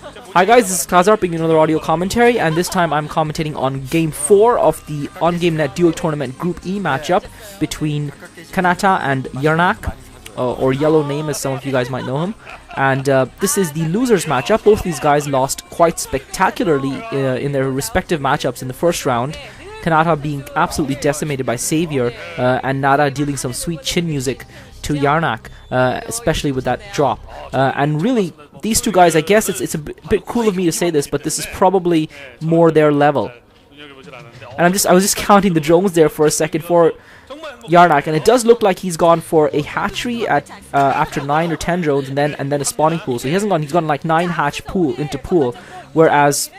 Hi guys, this is Klazartsc bringing another audio commentary, and this time I'm commentating on Game 4 of the OnGameNet Duel Tournament Group E matchup between Canata and Yrnc, or Yellow Name as some of you guys might know him. And this is the losers matchup. Both these guys lost quite spectacularly in their respective matchups in the first round. Canata being absolutely decimated by Savior, and Nada dealing some sweet chin music to Yrnc, especially with that drop. And really, these two guys, I guess it's a bit cool of me to say this, but this is probably more their level. And I was just counting the drones there for a second for Yrnc, and it does look like he's gone for a hatchery at after 9 or 10 drones, and then a spawning pool. So he's gone like 9 hatch pool into pool, whereas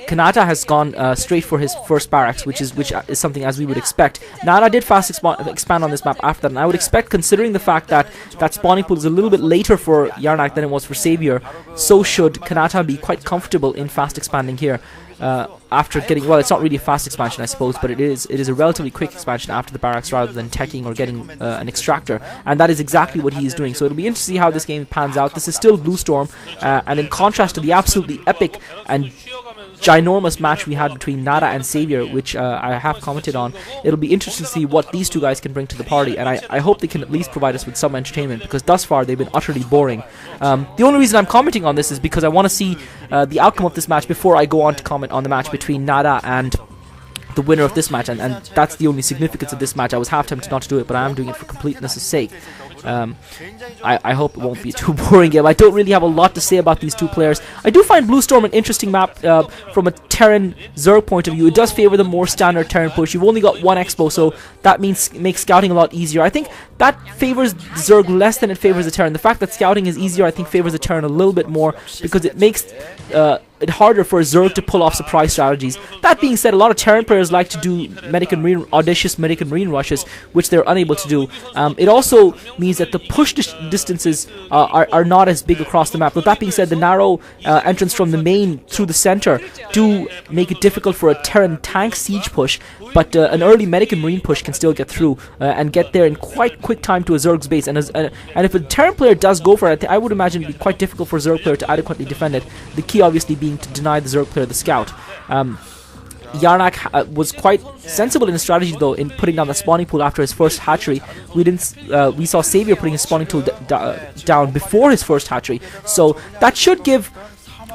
Canata has gone straight for his first barracks, which is something as we would expect. Nada did fast expand on this map after that, and I would expect, considering the fact that that spawning pool is a little bit later for Yrnc than it was for Savior, so should Canata be quite comfortable in fast expanding here. After getting, well, it's not really a fast expansion, I suppose, but it is a relatively quick expansion after the barracks rather than teching or getting an extractor, and that is exactly what he is doing. So it'll be interesting to see how this game pans out. This is still Bluestorm, and in contrast to the absolutely epic and ginormous match we had between Nada and Savior, which I have commented on, it'll be interesting to see what these two guys can bring to the party, and I hope they can at least provide us with some entertainment, because thus far they've been utterly boring. The only reason I'm commenting on this is because I want to see the outcome of this match before I go on to comment on the match between Nada and the winner of this match, and that's the only significance of this match. I was half tempted not to do it, but I am doing it for completeness' sake. I hope it won't be a too boring game. I don't really have a lot to say about these two players. I do find Bluestorm an interesting map from a Terran Zerg point of view. It does favor the more standard Terran push. You've only got one Expo, so that makes scouting a lot easier. I think that favors Zerg less than it favors the Terran. The fact that scouting is easier, I think, favors the Terran a little bit more, because it makes it harder for a Zerg to pull off surprise strategies. That being said, a lot of Terran players like to do audacious medic and marine rushes, which they're unable to do. It also means that the push distances are not as big across the map. But that being said, the narrow entrance from the main through the center do make it difficult for a Terran tank siege push, but an early medic and marine push can still get through and get there in quite quick time to a Zerg's base. And if a Terran player does go for it, I would imagine it would be quite difficult for a Zerg player to adequately defend it. The key obviously being to deny the Zerg player the scout. Yrnc was quite sensible in his strategy, though, in putting down the spawning pool after his first hatchery. We saw Savior putting his spawning pool down before his first hatchery, so that should give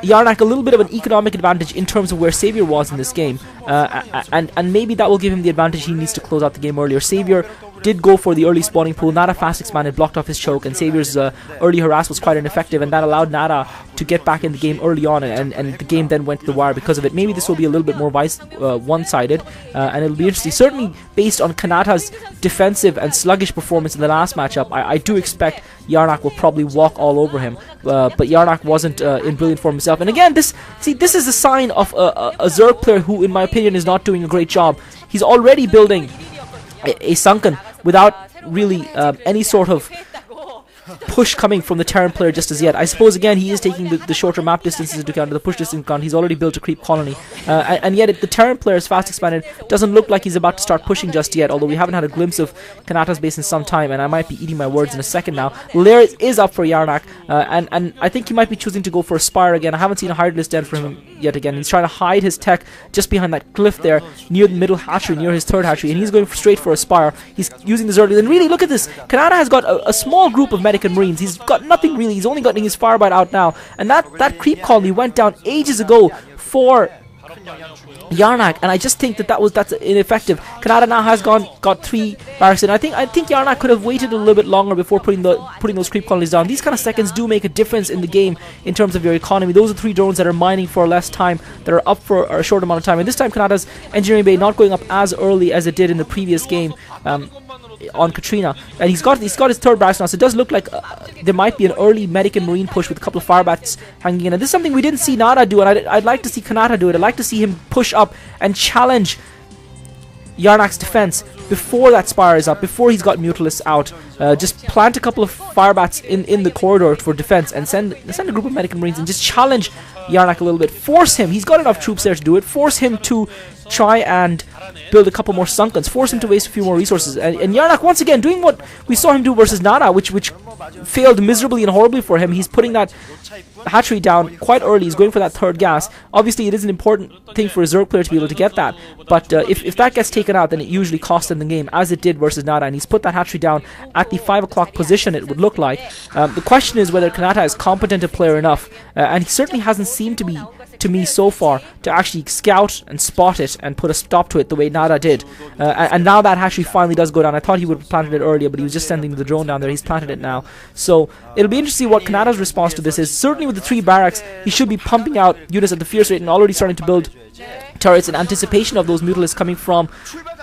Yrnc a little bit of an economic advantage in terms of where Savior was in this game, and maybe that will give him the advantage he needs to close out the game earlier. Savior did go for the early spawning pool. Nada fast expanded, blocked off his choke, and Savior's early harass was quite ineffective, and that allowed Nada to get back in the game early on, and the game then went to the wire because of it. Maybe this will be a little bit more one-sided, and it'll be interesting. Certainly, based on Kanata's defensive and sluggish performance in the last matchup, I do expect Yrnc will probably walk all over him, but Yrnc wasn't in brilliant form himself. And again, this is a sign of a Zerg player who, in my opinion, is not doing a great job. He's already building a sunken without really any sort of push coming from the Terran player just as yet. I suppose again he is taking the shorter map distances into account, the push distance into account. He's already built a creep colony, and yet the Terran player is fast expanded. Doesn't look like he's about to start pushing just yet, although we haven't had a glimpse of Kanata's base in some time, and I might be eating my words in a second now. Lair is up for Yrnc, and I think he might be choosing to go for a Spire again. I haven't seen a hard list den for him yet again. He's trying to hide his tech just behind that cliff there near the middle hatchery, near his third hatchery, and he's going straight for a Spire. He's using the Zerg, and really look at this. Kanata has got a small group of medic and marines. He's got nothing really. He's only getting his Firebite out now, and that creep colony went down ages ago for Yrnc, and I just think that's ineffective. Canata now has got 3 barracks in. I think Yrnc could have waited a little bit longer before putting those creep colonies down. These kind of seconds do make a difference in the game in terms of your economy. Those are 3 drones that are mining for less time, that are up for a short amount of time, and this time Kanata's engineering bay not going up as early as it did in the previous game on Katrina, and he's got his third barracks now, so it does look like there might be an early medic and marine push with a couple of Firebats hanging in, and this is something we didn't see Nada do, and I'd like to see Canata do it. I'd like to see him push up and challenge Yrnc's defense before that Spire is up, before he's got Mutalisk out. Just plant a couple of Firebats in the corridor for defense, and send a group of medic and marines and just challenge Yrnc a little bit. Force him, he's got enough troops there to do it, force him to try and build a couple more Sunkens, force him to waste a few more resources, and Yrnc once again doing what we saw him do versus Nada, which failed miserably and horribly for him. He's putting that hatchery down quite early. He's going for that third gas. Obviously, it is an important thing for a Zerg player to be able to get that, but if that gets taken out, then it usually costs him the game, as it did versus Nada, and he's put that hatchery down at the 5 o'clock position, it would look like. The question is whether Canata is competent a player enough, and he certainly hasn't seemed to be, to me so far, to actually scout and spot it and put a stop to it the way Nada did. And now that hatchery finally does go down. I thought he would have planted it earlier, but he was just sending the drone down there. He's planted it now. So it'll be interesting to see what Canata's response to this is. Certainly with the 3 barracks, he should be pumping out units at the fierce rate and already starting to build turrets in anticipation of those Mutalisks coming from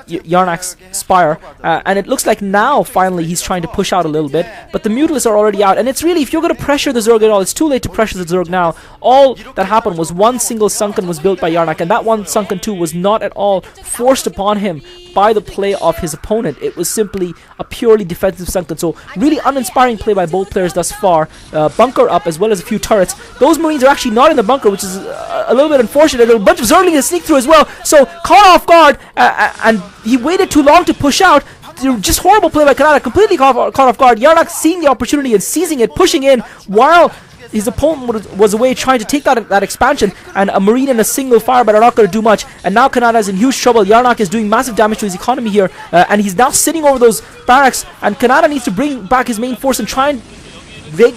Yrnc's Spire, and it looks like now finally he's trying to push out a little bit, but the Mutalisks are already out, and it's really, if you're going to pressure the Zerg at all, it's too late to pressure the Zerg now. All that happened was one single Sunken was built by Yrnc, and that one Sunken 2 was not at all forced upon him by the play of his opponent. It was simply a purely defensive Sunken, so really uninspiring play by both players thus far. Bunker up as well as a few turrets. Those Marines are actually not in the bunker, which is a little bit unfortunate. A bunch of Zerglings sneak through as well, so caught off guard, and he waited too long to push out. Just horrible play by Canata, completely caught off guard. Yrnc seeing the opportunity and seizing it, pushing in while his opponent was away trying to take that expansion, and a Marine and a single Firebite are not going to do much, and now Canata is in huge trouble. Yrnc is doing massive damage to his economy here, and he's now sitting over those barracks, and Canata needs to bring back his main force and try and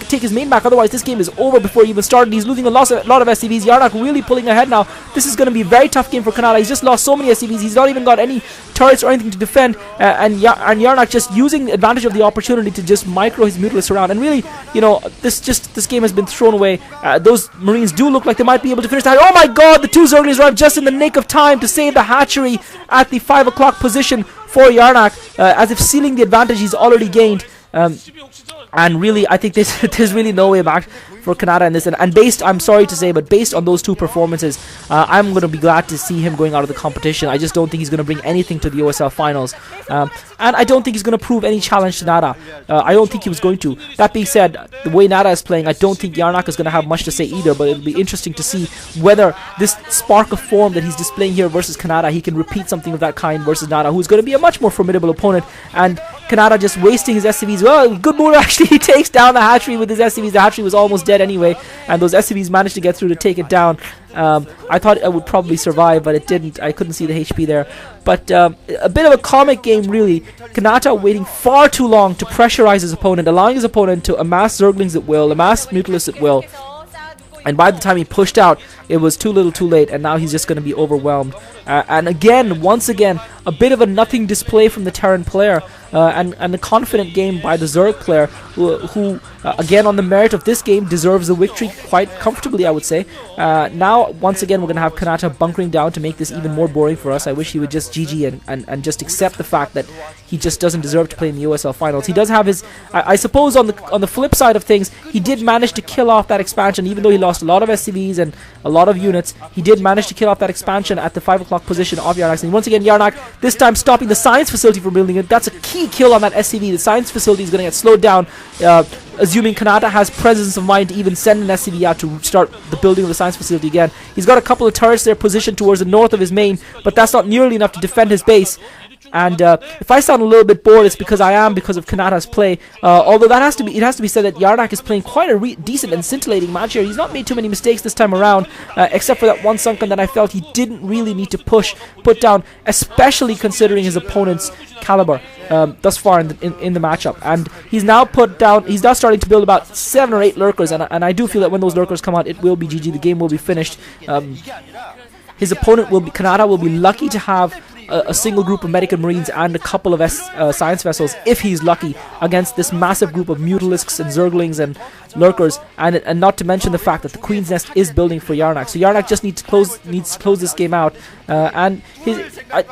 take his main back, otherwise this game is over before he even started. He's losing a lot of SCVs. Yrnc really pulling ahead now. This is going to be a very tough game for Canata. He's just lost so many SCVs. He's not even got any turrets or anything to defend, and Yrnc just using advantage of the opportunity to just micro his Mutalisks around. And really, you know, this game has been thrown away. Those Marines do look like they might be able to finish that. Oh my god, the 2 Zerglings arrived just in the nick of time to save the hatchery at the 5 o'clock position for Yrnc, as if sealing the advantage he's already gained. And really, I think there's really no way back for Canata in this, and based, I'm sorry to say, but based on those 2 performances, I'm going to be glad to see him going out of the competition. I just don't think he's going to bring anything to the OSL finals, and I don't think he's going to prove any challenge to Nada. I don't think he was going to. That being said, the way Nada is playing, I don't think Yrnc is going to have much to say either, but it'll be interesting to see whether this spark of form that he's displaying here versus Canata, he can repeat something of that kind versus Nada, who's going to be a much more formidable opponent, and Canata just wasting his SCVs. Well, good move actually. He takes down the hatchery with his SCVs. The hatchery was almost dead anyway, and those SCVs managed to get through to take it down. I thought it would probably survive, but it didn't. I couldn't see the HP there. But a bit of a comic game, really. Canata waiting far too long to pressurize his opponent, allowing his opponent to amass Zerglings at will, amass Mutalisks at will. And by the time he pushed out, it was too little too late, and now he's just going to be overwhelmed. And again, once again, a bit of a nothing display from the Terran player, and a confident game by the Zerg player, who again, on the merit of this game, deserves the victory quite comfortably, I would say. Now, once again, we're going to have Canata bunkering down to make this even more boring for us. I wish he would just GG and just accept the fact that he just doesn't deserve to play in the USL finals. He does have his, I suppose on the flip side of things, he did manage to kill off that expansion, even though he lost a lot of SCVs and a lot of units. He did manage to kill off that expansion at the 5 o'clock position of Yrnc. And once again, Yrnc, this time stopping the science facility from building it. That's a key kill on that SCV. The science facility is going to get slowed down, assuming Canata has presence of mind to even send an SCV out to start the building of the science facility again. He's got a couple of turrets there positioned towards the north of his main, but that's not nearly enough to defend his base. And if I sound a little bit bored, it's because I am, because of Canata's play. Although it has to be said that Yrnc is playing quite a decent and scintillating match here. He's not made too many mistakes this time around, except for that one Sunken that I felt he didn't really need to put down, especially considering his opponent's caliber thus far in the matchup. And he's now starting to build about 7 or 8 lurkers, and I do feel that when those lurkers come out, it will be GG. The game will be finished. His opponent Canata will be lucky to have a single group of medic and marines and a couple of science vessels, if he's lucky, against this massive group of Mutalisks and Zerglings and lurkers, and not to mention the fact that the Queen's Nest is building for Yrnc. So Yrnc just needs to close this game out, and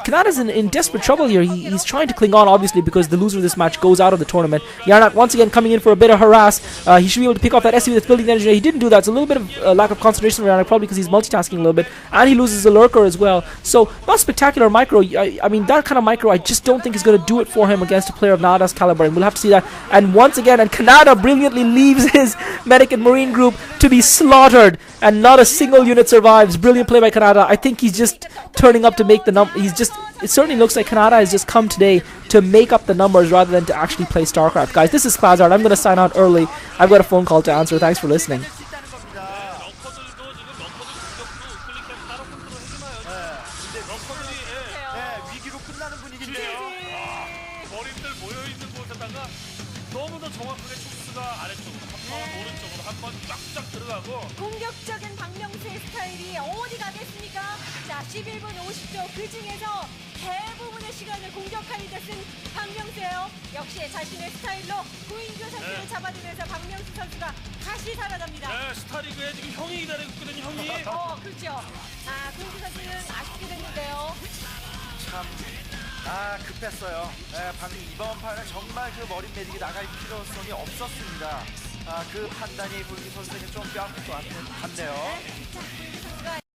Canata's in desperate trouble here. He's trying to cling on, obviously, because the loser of this match goes out of the tournament. Yrnc once again coming in for a bit of harass. He should be able to pick off that SCV that's building the engineer. He didn't do that. It's a little bit of lack of concentration from Yrnc, probably because he's multitasking a little bit, and he loses a lurker as well. So not spectacular micro. I mean, that kind of micro I just don't think is going to do it for him against a player of Nada's caliber, and we'll have to see that. And once again, Canata brilliantly leaves his medic and marine group to be slaughtered, and not a single unit survives. Brilliant play by Canata. I think he's just turning up to make the number. It certainly looks like Canata has just come today to make up the numbers rather than to actually play StarCraft. Guys, this is Klazartsc. I'm going to sign out early. I've got a phone call to answer. Thanks for listening. 러커들이 위기로 끝나는 분위기인데요. 머리들 모여있는 곳에다가 너무나 정확하게 촉수가 아래쪽으로 한번 오른쪽으로 한번 쫙쫙 들어가고 공격적인 박명수의 스타일이 어디 가겠습니까? 자, 11분 50초 그 중에서 대부분의 시간을 공격하는 데 쓴 박명수예요. 역시 자신의 스타일로 구인규 선수를 잡아주면서 박명수 선수가 다시 살아납니다. 네, 스타리그에 지금 형이 기다리고 있거든요, 형이. 그렇죠. 아, 구인규 선수는 아쉽게 됐는데요. 참, 급했어요. 방금 이번 판은 정말 그 머리 메딕이 나갈 필요성이 없었습니다. 그 판단이 구인규 선수에게 좀 뼈아플 것 같네요. 자, 구인규 선수가